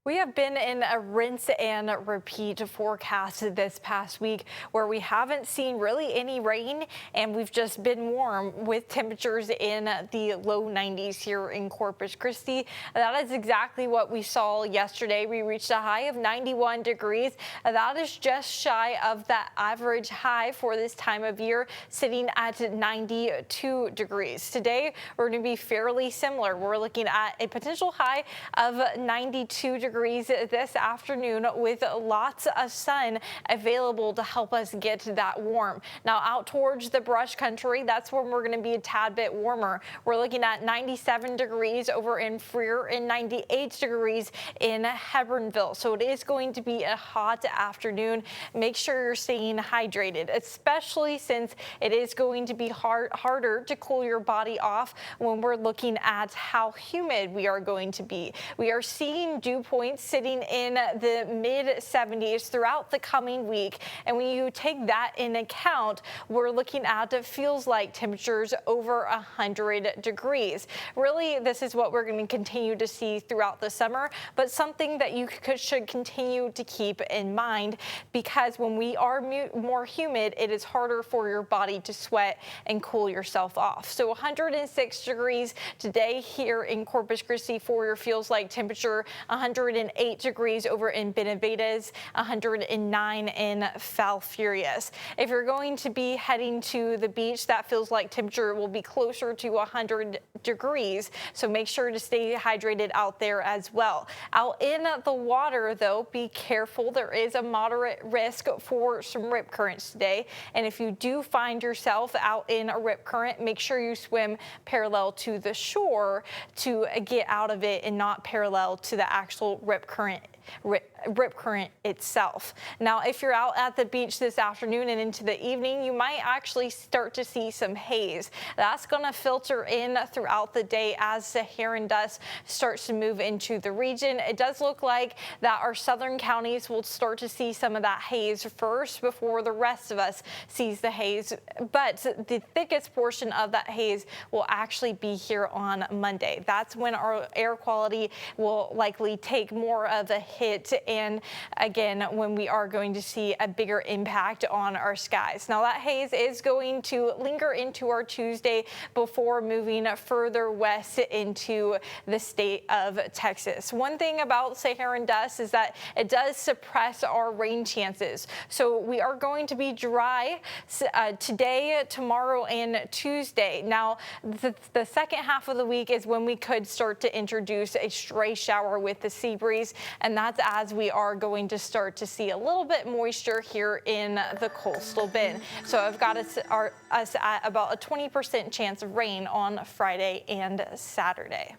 We have been in a rinse and repeat forecast this past week where we haven't seen really any rain and we've just been warm with temperatures in the low 90s here in Corpus Christi. That is exactly what we saw yesterday. We reached a high of 91 degrees. That is just shy of that average high for this time of year, sitting at 92 degrees. Today, we're going to be fairly similar. We're looking at a potential high of 92 degrees this afternoon with lots of sun available to help us get that warm. Now out towards the brush country, that's when we're going to be a tad bit warmer. We're looking at 97 degrees over in Freer and 98 degrees in Hebronville. So it is going to be a hot afternoon. Make sure you're staying hydrated, especially since it is going to be harder to cool your body off when we're looking at how humid we are going to be. We are seeing dew points sitting in the mid 70s throughout the coming week. And when you take that in account, we're looking at it feels like temperatures over 100 degrees. Really, this is what we're going to continue to see throughout the summer, but something that you should continue to keep in mind, because when we are more humid, it is harder for your body to sweat and cool yourself off. So 106 degrees today here in Corpus Christi for your feels like temperature, 108 degrees over in Benavides, 109 in Falfurrias. If you're going to be heading to the beach, that feels like temperature will be closer to 100 degrees. So make sure to stay hydrated out there as well. Out in the water, though, be careful. There is a moderate risk for some rip currents today. And if you do find yourself out in a rip current, make sure you swim parallel to the shore to get out of it and not parallel to the actual rip current itself. Now, if you're out at the beach this afternoon and into the evening, you might actually start to see some haze. That's going to filter in throughout the day as Saharan dust starts to move into the region. It does look like that our southern counties will start to see some of that haze first before the rest of us sees the haze. But the thickest portion of that haze will actually be here on Monday. That's when our air quality will likely take more of a hit, and again when we are going to see a bigger impact on our skies. Now that haze is going to linger into our Tuesday before moving further west into the state of Texas. One thing about Saharan dust is that it does suppress our rain chances. So we are going to be dry today, tomorrow, and Tuesday. Now the second half of the week is when we could start to introduce a stray shower with the sea breeze, and that's as we are going to start to see a little bit moisture here in the coastal bend. So I've got us at about a 20% chance of rain on Friday and Saturday.